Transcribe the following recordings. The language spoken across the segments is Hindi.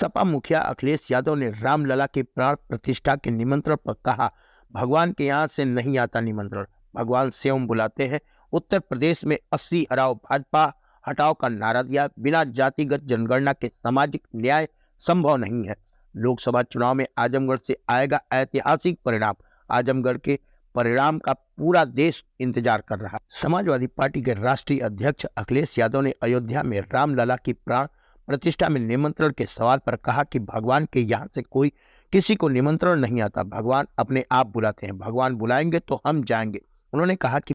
सपा मुखिया अखिलेश यादव ने रामलला की प्राण प्रतिष्ठा के निमंत्रण पर कहा, भगवान के यहाँ से नहीं आता निमंत्रण, भगवान स्वयं बुलाते हैं। उत्तर प्रदेश में 80 हराओ भाजपा हटाओ का नारा दिया। बिना जातिगत जनगणना के सामाजिक न्याय संभव नहीं है। लोकसभा चुनाव में आजमगढ़ से आएगा ऐतिहासिक परिणाम। आजमगढ़ के परिणाम का पूरा देश इंतजार कर रहा है। समाजवादी पार्टी के राष्ट्रीय अध्यक्ष अखिलेश यादव ने अयोध्या में रामलला की प्राण प्रतिष्ठा में निमंत्रण के सवाल पर कहा कि भगवान के यहाँ से कोई किसी को निमंत्रण नहीं आता, भगवान अपने आप बुलाते हैं। भगवान बुलाएंगे तो हम जाएंगे। उन्होंने कहा कि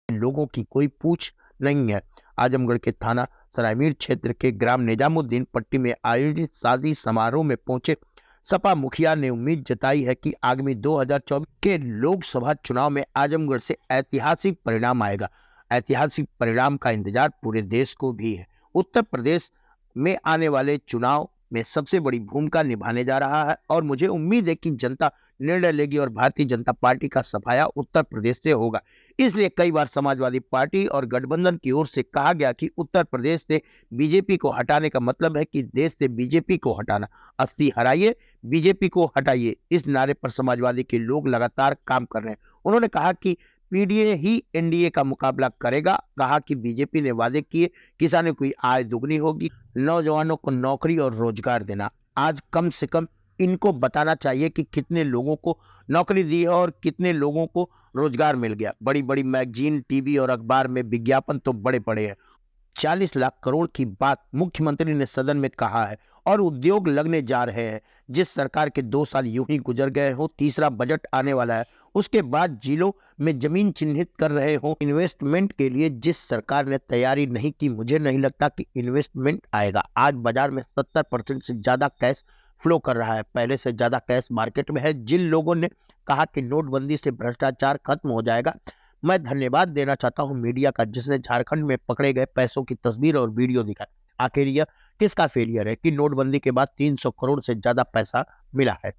लोगों की कोई पूछ नहीं है। आजमगढ़ के थाना सरायमीर क्षेत्र के ग्राम निजामुद्दीन पट्टी में आयोजित शादी समारोह में पहुंचे सपा मुखिया ने उम्मीद जताई है कि आगामी 2024 के लोकसभा चुनाव में आजमगढ़ से ऐतिहासिक परिणाम आएगा। ऐतिहासिक परिणाम का इंतजार पूरे देश को भी है। उत्तर प्रदेश में आने वाले चुनाव में सबसे बड़ी भूमिका निभाने जा रहा है और मुझे उम्मीद है कि जनता निर्णय लेगी और भारतीय जनता पार्टी का सफाया उत्तर प्रदेश से होगा। इसलिए कई बार समाजवादी पार्टी और गठबंधन की ओर से कहा गया कि उत्तर प्रदेश से बीजेपी को हटाने का मतलब है कि देश से बीजेपी को हटाना। 80 हराइए, बीजेपी को हटाइए, इस नारे पर समाजवादी के लोग लगातार काम कर रहे हैं। उन्होंने कहा कि पीडीए ही एनडीए का मुकाबला करेगा। कहा कि बीजेपी ने वादे किए, किसानों की आय दुगनी होगी, नौजवानों को नौकरी और रोजगार देना। आज कम से कम इनको बताना चाहिए कि कितने लोगों को नौकरी दी है और कितने लोगों को रोजगार मिल गया। बड़ी बड़ी मैगजीन, टीवी और अखबार में विज्ञापन तो बड़े बड़े हैं। 40 लाख करोड़ की बात मुख्यमंत्री ने सदन में कहा है और उद्योग लगने जा रहे हैं। जिस सरकार के 2 साल यूं ही गुजर गए हो, तीसरा बजट आने वाला है, उसके बाद जिलों में जमीन चिन्हित कर रहे हो। इन्वेस्टमेंट के लिए जिस सरकार ने तैयारी नहीं की, मुझे नहीं लगता कि इन्वेस्टमेंट आएगा। आज बाजार में 70% से ज्यादा कैश फ्लो कर रहा है। पहले से ज्यादा कैश मार्केट में है। जिन लोगों ने कहा कि नोटबंदी से भ्रष्टाचार खत्म हो जाएगा, मैं धन्यवाद देना चाहता हूं मीडिया का, जिसने झारखंड में पकड़े गए पैसों की तस्वीर और वीडियो दिखाई। आखिर यह किसका फेलियर है कि नोटबंदी के बाद 300 करोड़ से ज्यादा पैसा मिला है।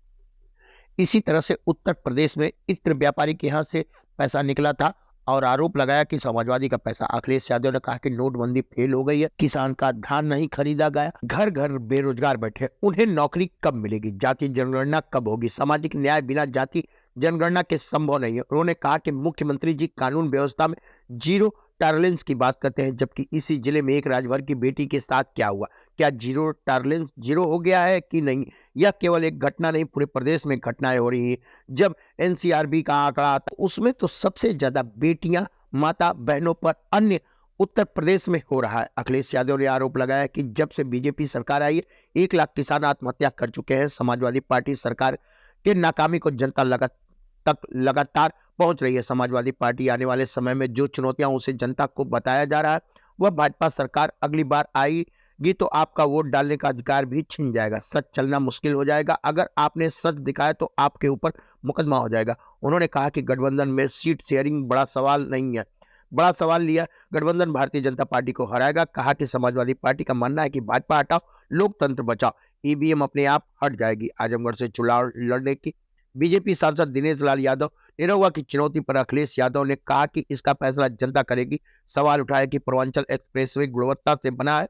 इसी तरह से उत्तर प्रदेश में इत्र व्यापारी के यहाँ से पैसा निकला था और आरोप लगाया कि समाजवादी का पैसा। अखिलेश यादव ने कहा कि नोटबंदी फेल हो गई है, किसान का धान नहीं खरीदा गया, घर घर बेरोजगार बैठे, उन्हें नौकरी कब मिलेगी, जाति जनगणना कब होगी, सामाजिक न्याय बिना जाति जनगणना के संभव नहीं है। उन्होंने कहा कि मुख्यमंत्री जी कानून व्यवस्था में जीरो टॉलरेंस की बात करते हैं, जबकि इसी जिले में एक राजभर की बेटी के साथ क्या हुआ, क्या जीरो टॉलरेंस जीरो हो गया है कि नहीं। यह केवल एक घटना नहीं, पूरे प्रदेश में घटनाएं हो रही हैं। जब एनसीआरबी का आंकड़ा आता उसमें तो सबसे ज्यादा बेटियां, माता बहनों पर अन्य उत्तर प्रदेश में हो रहा है। अखिलेश यादव ने आरोप लगाया कि जब से बीजेपी सरकार आई है 1 लाख किसान आत्महत्या कर चुके हैं। समाजवादी पार्टी सरकार के नाकामी को जनता लगातार पहुंच रही है। समाजवादी पार्टी आने वाले समय में जो चुनौतियां उसे जनता को बताया जा रहा है, वह भाजपा सरकार अगली बार आएगी तो आपका वोट डालने का अधिकार भी छिन जाएगा। सच चलना मुश्किल हो जाएगा। अगर आपने सच दिखाया तो आपके ऊपर मुकदमा हो जाएगा। उन्होंने कहा कि गठबंधन में सीट शेयरिंग बड़ा सवाल नहीं है, बड़ा सवाल लिया गठबंधन भारतीय जनता पार्टी को हराएगा। कहा कि समाजवादी पार्टी का मानना है कि भाजपा हटाओ, लोकतंत्र बचाओ, ईवीएम अपने आप हट जाएगी। आजमगढ़ से चुनाव लड़ने की बीजेपी सांसद दिनेश लाल यादव निरहुआ की चुनौती पर अखिलेश यादव ने कहा कि इसका फैसला जनता करेगी। सवाल उठाया कि पूर्वांचल एक्सप्रेसवे गुणवत्ता से बना है।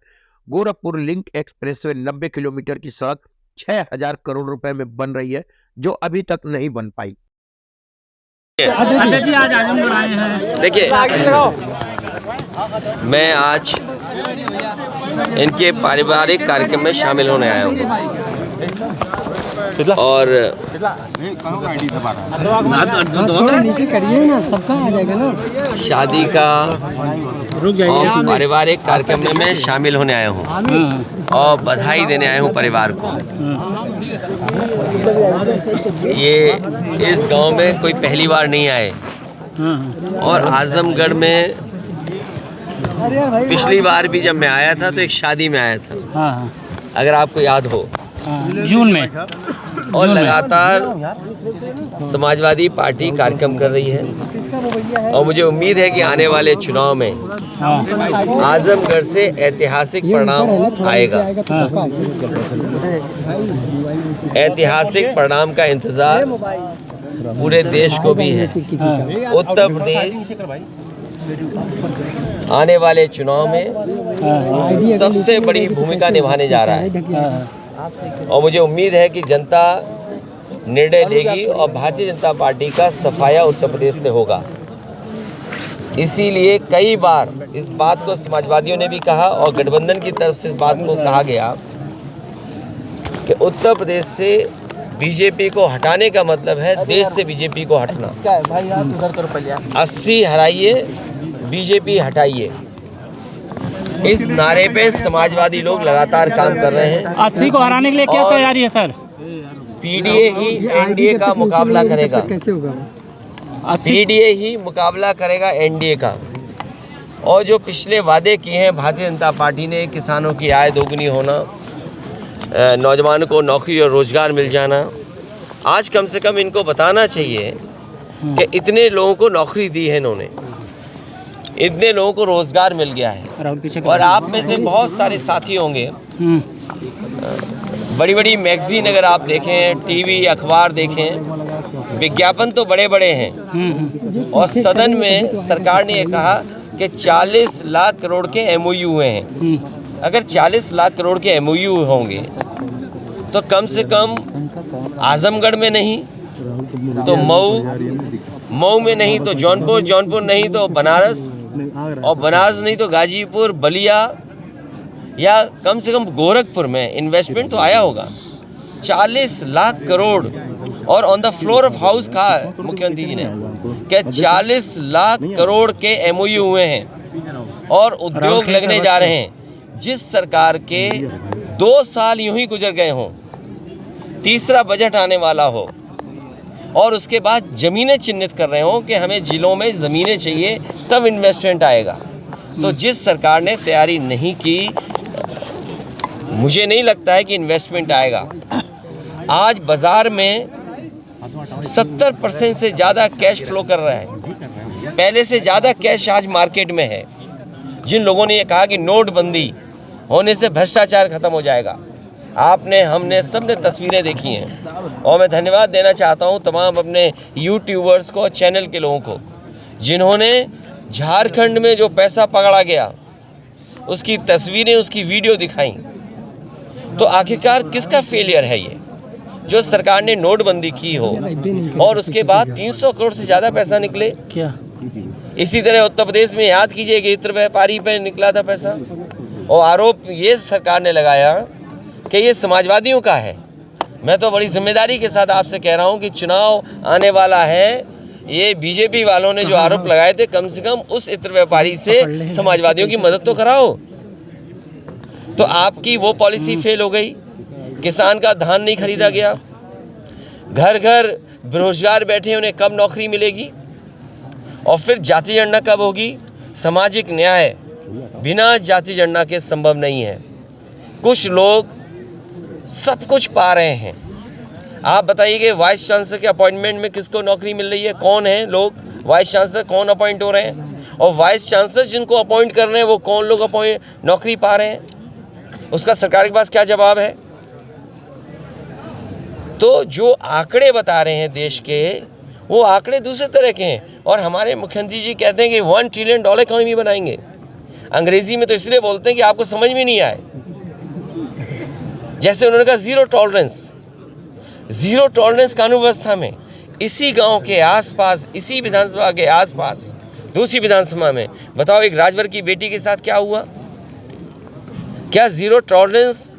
गोरखपुर लिंक एक्सप्रेसवे 90 किलोमीटर की सड़क 6000 करोड़ रुपए में बन रही है, जो अभी तक नहीं बन पाई। जी आज आजमगढ़ आए हैं। देखिए, मैं आज इनके पारिवारिक कार्यक्रम में शामिल होने आया हूँ और शादी का और पारिवारिक कार्यक्रम में मैं शामिल होने आया हूँ और बधाई देने आया हूँ परिवार को। ये इस गांव में कोई पहली बार नहीं आए और आजमगढ़ में पिछली बार भी जब मैं आया था तो एक शादी में आया था, अगर आपको याद हो, जून में। और लगातार समाजवादी पार्टी कार्यक्रम कर रही है और मुझे उम्मीद है कि आने वाले चुनाव में आजमगढ़ से ऐतिहासिक परिणाम आएगा। ऐतिहासिक परिणाम का इंतजार पूरे देश को भी है। उत्तर प्रदेश आने वाले चुनाव में सबसे बड़ी भूमिका निभाने जा रहा है। और मुझे उम्मीद है कि जनता निर्णय लेगी और भारतीय जनता पार्टी का सफाया उत्तर प्रदेश से होगा। इसीलिए कई बार इस बात को समाजवादियों ने भी कहा और गठबंधन की तरफ से इस बात को कहा गया कि उत्तर प्रदेश से बीजेपी को हटाने का मतलब है देश से बीजेपी को हटना। 80 हराइए, बीजेपी हटाइए, इस नारे पे समाजवादी लोग लगातार काम कर रहे हैं। 80 को हराने के लिए क्या तैयारी है सर? पीडीए ही एनडीए का मुकाबला करेगा। पीडीए ही मुकाबला करेगा एनडीए का। और जो पिछले वादे किए हैं भारतीय जनता पार्टी ने, किसानों की आय दोगुनी होना, नौजवानों को नौकरी और रोजगार मिल जाना, आज कम से कम इनको बताना चाहिए कि इतने लोगों को नौकरी दी है इन्होंने, इतने लोगों को रोजगार मिल गया है। और आप में से बहुत सारे साथी होंगे, बड़ी बड़ी मैगजीन अगर आप देखें, टीवी अखबार देखें, विज्ञापन तो बड़े बड़े हैं। और सदन में सरकार ने ये कहा कि 40 लाख करोड़ के एमओयू हुए हैं। अगर 40 लाख करोड़ के एमओयू होंगे तो कम से कम आजमगढ़ में नहीं तो मऊ में नहीं तो जौनपुर नहीं तो बनारस, और बनारस नहीं तो गाजीपुर, बलिया, या कम से कम गोरखपुर में इन्वेस्टमेंट तो आया होगा। 40 लाख करोड़। और on the floor of house कहा मुख्यमंत्री जी ने कि 40 लाख करोड़ के एमओयू हुए हैं और उद्योग लगने जा रहे हैं। जिस सरकार के 2 साल यूं ही गुजर गए हों, तीसरा बजट आने वाला हो और उसके बाद ज़मीनें चिन्हित कर रहे हों कि हमें जिलों में ज़मीनें चाहिए तब इन्वेस्टमेंट आएगा, तो जिस सरकार ने तैयारी नहीं की, मुझे नहीं लगता है कि इन्वेस्टमेंट आएगा। आज बाज़ार में 70% से ज़्यादा कैश फ्लो कर रहा है। पहले से ज़्यादा कैश आज मार्केट में है। जिन लोगों ने ये कहा कि नोटबंदी होने से भ्रष्टाचार खत्म हो जाएगा, आपने, हमने, सबने तस्वीरें देखी हैं। और मैं धन्यवाद देना चाहता हूं तमाम अपने यूट्यूबर्स को, चैनल के लोगों को, जिन्होंने झारखंड में जो पैसा पकड़ा गया उसकी तस्वीरें, उसकी वीडियो दिखाई। तो आखिरकार किसका फेलियर है ये? जो सरकार ने नोटबंदी की हो और उसके बाद 300 करोड़ से ज़्यादा पैसा निकले। क्या इसी तरह उत्तर प्रदेश में याद कीजिए कि इत्र व्यापारी पे निकला था पैसा, और आरोप ये सरकार ने लगाया कि ये समाजवादियों का है। मैं तो बड़ी जिम्मेदारी के साथ आपसे कह रहा हूँ कि चुनाव आने वाला है, ये बीजेपी वालों ने जो आरोप लगाए थे, कम से कम उस इत्र व्यापारी से समाजवादियों की मदद तो कराओ। तो आपकी वो पॉलिसी फेल हो गई, किसान का धान नहीं खरीदा गया, घर घर बेरोजगार बैठे, उन्हें कब नौकरी मिलेगी, और फिर जाति जनगणना कब होगी? सामाजिक न्याय बिना जाति जनगणना के संभव नहीं है। कुछ लोग सब कुछ पा रहे हैं। आप बताइए कि वाइस चांसलर के अपॉइंटमेंट में किसको नौकरी मिल रही है? कौन है लोग वाइस चांसलर, कौन अपॉइंट हो रहे हैं? और वाइस चांसलर जिनको अपॉइंट कर रहे हैं वो कौन लोग नौकरी पा रहे हैं? उसका सरकार के पास क्या जवाब है? तो जो आंकड़े बता रहे हैं देश के, वो आंकड़े दूसरे तरह के हैं। और हमारे मुख्यमंत्री जी कहते हैं कि $1 ट्रिलियन इकोनॉमी बनाएंगे। अंग्रेजी में तो इसलिए बोलते हैं कि आपको समझ में नहीं आए। जैसे उन्होंने कहा ज़ीरो टॉलरेंस कानून व्यवस्था में, इसी गांव के आसपास, इसी विधानसभा के आसपास, दूसरी विधानसभा में, बताओ एक राजभर की बेटी के साथ क्या हुआ? क्या ज़ीरो टॉलरेंस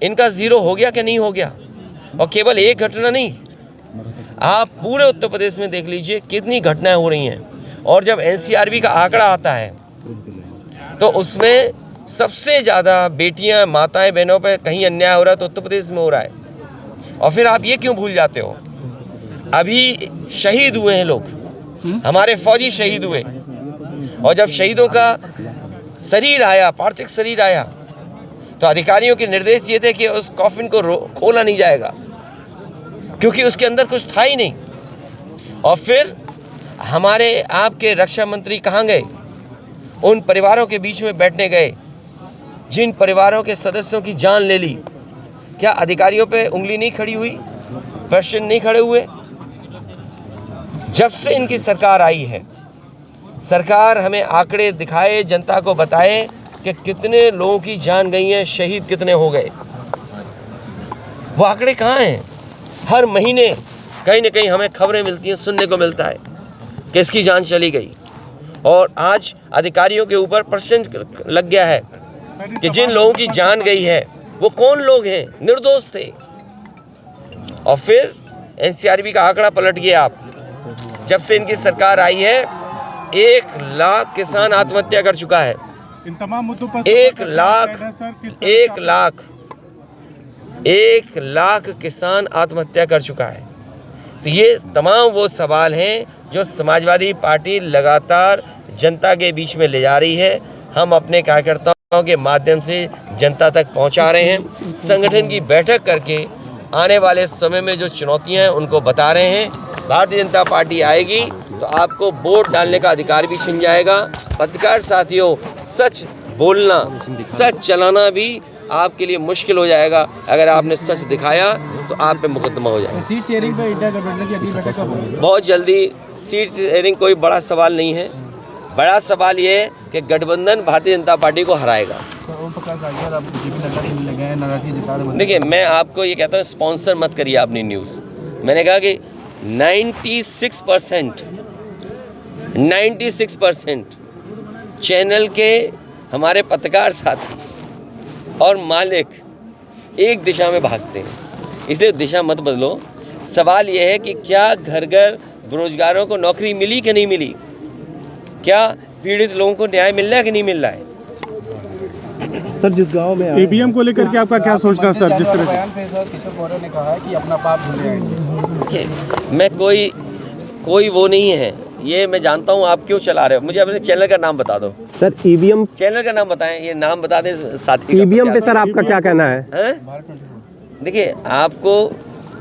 इनका ज़ीरो हो गया कि नहीं हो गया? और केवल एक घटना नहीं, आप पूरे उत्तर प्रदेश में देख लीजिए कितनी घटनाएं हो रही हैं। और जब एनसीआरबी का आंकड़ा आता है तो उसमें सबसे ज़्यादा बेटियां, माताएं, बहनों पे कहीं अन्याय हो रहा है तो उत्तर प्रदेश में हो रहा है। और फिर आप ये क्यों भूल जाते हो? अभी शहीद हुए हैं लोग, हमारे फौजी शहीद हुए, और जब शहीदों का शरीर आया, पार्थिव शरीर आया, तो अधिकारियों के निर्देश ये थे कि उस कॉफिन को खोला नहीं जाएगा क्योंकि उसके अंदर कुछ था ही नहीं। और फिर हमारे आपके रक्षा मंत्री कहाँ गए? उन परिवारों के बीच में बैठने गए जिन परिवारों के सदस्यों की जान ले ली। क्या अधिकारियों पे उंगली नहीं खड़ी हुई? प्रश्न नहीं खड़े हुए? जब से इनकी सरकार आई है, सरकार हमें आंकड़े दिखाए, जनता को बताए कि कितने लोगों की जान गई है, शहीद कितने हो गए। वो आंकड़े कहाँ हैं? हर महीने कहीं ना कहीं हमें खबरें मिलती हैं, सुनने को मिलता है कि इसकी जान चली गई। और आज अधिकारियों के ऊपर प्रश्न लग गया है कि जिन लोगों की जान गई है वो कौन लोग हैं, निर्दोष थे। और फिर एनसीआरबी का आंकड़ा पलट गया। आप जब से इनकी सरकार आई है 1 लाख किसान आत्महत्या कर चुका है। इन तमाम मुद्दों पर 1 लाख किसान आत्महत्या कर चुका है। तो ये तमाम वो सवाल हैं जो समाजवादी पार्टी लगातार जनता के बीच में ले जा रही है। हम अपने कार्यकर्ताओं के माध्यम से जनता तक पहुंचा रहे हैं। संगठन की बैठक करके आने वाले समय में जो चुनौतियां हैं उनको बता रहे हैं। भारतीय जनता पार्टी आएगी तो आपको वोट डालने का अधिकार भी छिन जाएगा। पत्रकार साथियों, सच बोलना, सच चलाना भी आपके लिए मुश्किल हो जाएगा। अगर आपने सच दिखाया तो आप पे मुकदमा हो जाएगा। सीट शेयरिंग पे इंडिया गठबंधन की अगली बैठक कब होगी? बहुत जल्दी। सीट शेयरिंग कोई बड़ा सवाल नहीं है। बड़ा सवाल ये है कि गठबंधन भारतीय जनता पार्टी को हराएगा। देखिए, मैं आपको ये कहता हूँ, स्पॉन्सर मत करिए अपनी न्यूज़। मैंने कहा कि 96% चैनल के हमारे पत्रकार साथी और मालिक एक दिशा में भागते हैं, इसलिए दिशा मत बदलो। सवाल यह है कि क्या घर घर बेरोजगारों को नौकरी मिली कि नहीं मिली, क्या पीड़ित लोगों को न्याय मिल रहा है कि नहीं मिल रहा है। सर, जिस गांव में ईवीएम को लेकर के आपका क्या सोचना है सर? जिस तरह से किशोर गौरव ने कहा है कि अपना पाप भूल जाएंगे। मैं कोई वो नहीं है, ये मैं जानता हूँ आप क्यों चला रहे हो। मुझे अपने चैनल का नाम बता दो सर। ईवीएम चैनल का नाम बताएं, ये नाम बता दें साथी। ईवीएम पे सर आपका क्या कहना है? देखिए, आपको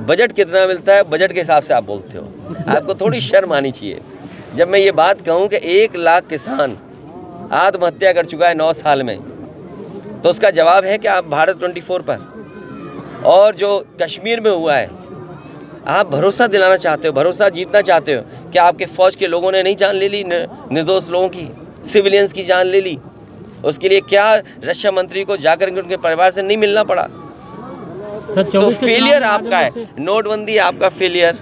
बजट कितना मिलता है, बजट के हिसाब से आप बोलते हो। आपको थोड़ी शर्म आनी चाहिए। जब मैं ये बात कहूँ कि 1 लाख किसान आत्महत्या कर चुका है 9 साल में, तो उसका जवाब है कि आप भारत 24 पर और जो कश्मीर में हुआ है, आप भरोसा दिलाना चाहते हो, भरोसा जीतना चाहते हो कि आपके फ़ौज के लोगों ने नहीं जान ले ली, निर्दोष लोगों की, सिविलियंस की जान ले ली। उसके लिए क्या रक्षा मंत्री को जाकर उनके परिवार से नहीं मिलना पड़ा? तो फेलियर आपका है। नोटबंदी आपका फेलियर,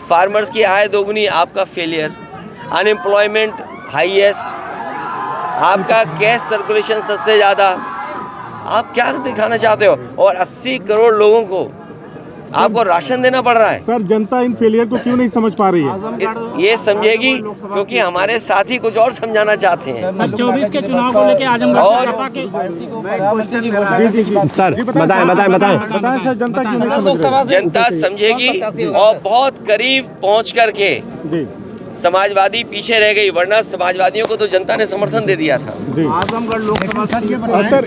फार्मर्स की आय दोगुनी आपका फेलियर, अनएम्प्लॉयमेंट हाईएस्ट, आपका कैश सर्कुलेशन सबसे ज़्यादा। आप क्या दिखाना चाहते हो? और 80 करोड़ लोगों को आपको राशन देना पड़ रहा है। सर, जनता इन फेलियर को क्यों नहीं समझ पा रही है? ये समझेगी क्योंकि हमारे साथी कुछ और समझाना चाहते हैं। सर, 24 के चुनाव को लेकर आजमगढ़ और सर बताएं सर, जनता क्यों नहीं समझ रही है? जनता समझेगी और बहुत करीब पहुंच करके समाजवादी पीछे रह गई, वरना समाजवादियों को तो जनता ने समर्थन दे दिया था। आजमगढ़ लोकसभा सर,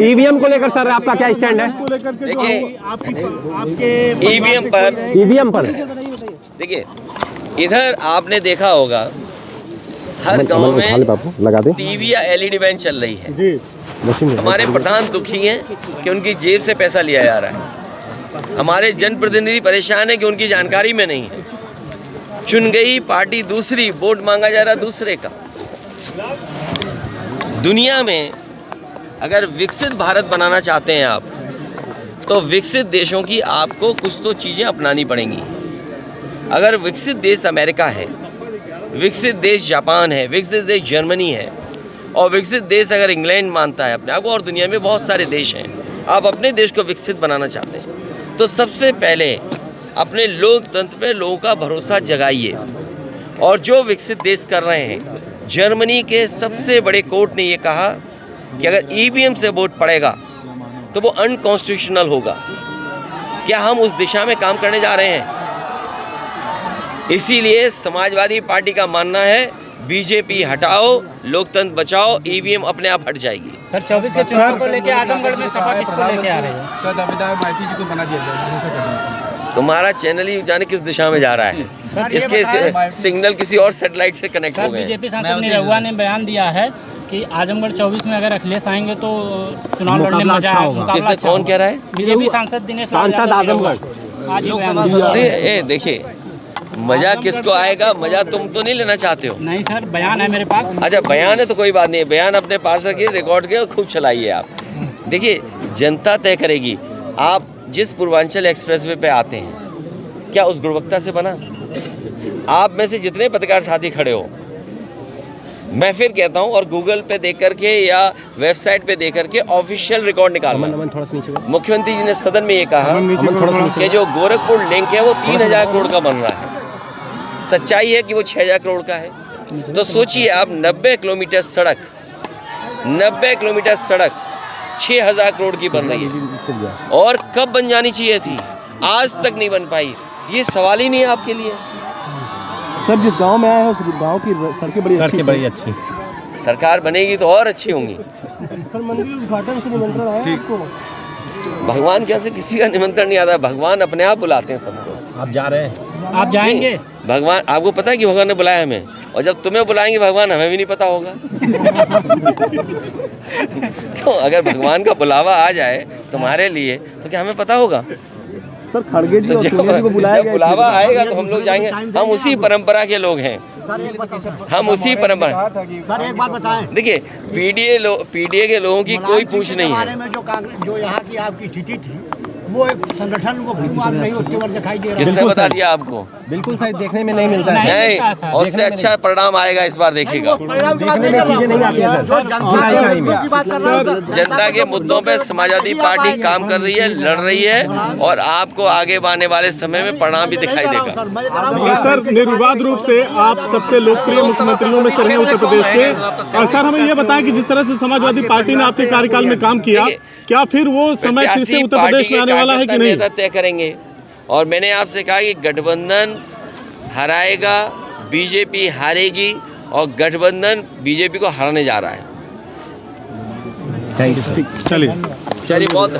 ईवीएम को लेकर सर आपका क्या स्टैंड है? देखिए, ईवीएम पर देखिए, इधर आपने देखा होगा हर गांव में लगा दे टीवी या एलईडी वैन चल रही है। हमारे प्रधान दुखी हैं कि उनकी जेब से पैसा लिया जा रहा है। हमारे जनप्रतिनिधि परेशान है कि उनकी जानकारी में नहीं है। चुन गई पार्टी दूसरी, वोट मांगा जा रहा दूसरे का। दुनिया में अगर विकसित भारत बनाना चाहते हैं आप, तो विकसित देशों की आपको कुछ तो चीज़ें अपनानी पड़ेंगी। अगर विकसित देश अमेरिका है, विकसित देश जापान है, विकसित देश जर्मनी है, और विकसित देश अगर इंग्लैंड मानता है अपने आप को, और दुनिया में बहुत सारे देश हैं, आप अपने देश को विकसित बनाना चाहते हैं, तो सबसे पहले अपने लोकतंत्र पे लोगों का भरोसा जगाइए। और जो विकसित देश कर रहे हैं, जर्मनी के सबसे बड़े कोर्ट ने ये कहा कि अगर ईवीएम से वोट पड़ेगा तो वो अनकॉन्स्टिट्यूशनल होगा। क्या हम उस दिशा में काम करने जा रहे हैं? इसीलिए समाजवादी पार्टी का मानना है बीजेपी हटाओ, लोकतंत्र बचाओ, ईवीएम अपने आप हट जाएगी। सर, 24 के चुनाव को लेकर आजमगढ़ में सपा किसको लेके आ रहे हैं? तुम्हारा चैनल ही जाने किस दिशा में जा रहा है, इसके सिग्नल किसी और सैटेलाइट से कनेक्ट हो गए। बीजेपी सांसद निरहुआ ने बयान दिया है कि आजमगढ़ 24 में अगर अखिलेश आएंगे तो चुनाव लड़ने में मजा आएगा। किससे, कौन कह रहा है? बीजेपी सांसद दिनेश आजमगढ़ आज ही बयान दिया। देखिए, मजा किसको आएगा? मजा तुम तो नहीं लेना चाहते हो। नहीं सर, बयान है मेरे पास। अच्छा, बयान है तो कोई बात नहीं, बयान अपने पास रखिए, रिकॉर्ड किए और खूब चलाइए आप। देखिए, जनता तय करेगी। आप जिस पूर्वांचल एक्सप्रेसवे पे आते हैं, क्या उस गुणवत्ता से बना? आप में से जितने पत्रकार साथी खड़े हो, मैं फिर कहता हूं, और गूगल पे देख करके या वेबसाइट पे देख करके ऑफिशियल रिकॉर्ड निकालना। मुख्यमंत्री जी ने सदन में ये कहा कि जो गोरखपुर लिंक है वो 3000 करोड़ का बन रहा है। सच्चाई है कि वो 6000 करोड़ का है। तो सोचिए आप, 90 किलोमीटर सड़क 6000 करोड़ की बन रही है, और कब बन जानी चाहिए थी, आज तक नहीं बन पाई। ये सवाल ही नहीं है आपके लिए। सर, जिस गांव में आए हैं उस गांव की सड़कें बड़ी अच्छी सरकार बनेगी तो और अच्छी होंगी। सर, मंदिर उद्घाटन से निमंत्रण आया आपको? भगवान कैसे किसी का निमंत्रण नहीं आता, भगवान अपने आप बुलाते हैं सबको। आप जा रहे हैं? आप जाएंगे? भगवान, आपको पता है कि भगवान ने बुलाया हमें, और जब तुम्हें बुलाएंगे भगवान, हमें भी नहीं पता होगा। तो अगर भगवान का बुलावा आ जाए तुम्हारे लिए तो क्या हमें पता होगा? सर, खड़गे जी तो और सोनिया जी को बुलाया गया, बुलावा आएगा तो हम लोग जाएंगे। हम उसी परंपरा के लोग हैं, हम उसी परंपरा। सर एक बात बताएं, देखिए, पीडीए के लोगों की कोई पूछ नहीं है। में जो यहाँ की आपकी स्थिति थी, वो एक संगठन को नहीं उसके बाद दिखाई दे रहा है। किसने बता दिया आपको? बिल्कुल सही, देखने में नहीं मिलता है। नहीं, और उससे अच्छा परिणाम आएगा इस बार, देखिएगा। जनता के मुद्दों पे समाजवादी पार्टी काम कर रही है, लड़ रही है, और आपको आगे आने वाले समय में परिणाम भी दिखाई देगा। सर, निर्विवाद रूप से आप सबसे लोकप्रिय मुख्यमंत्रियों में से रहे उत्तर प्रदेश के, और सर हमें ये बताएं कि जिस तरह से समाजवादी पार्टी ने आपके कार्यकाल में काम किया, क्या फिर वो समय फिर से उत्तर प्रदेश में आने वाला है कि नहीं? तय करेंगे, और मैंने आपसे कहा कि गठबंधन हराएगा, बीजेपी हारेगी, और गठबंधन बीजेपी को हराने जा रहा है। Thank you sir. चलिए बहुत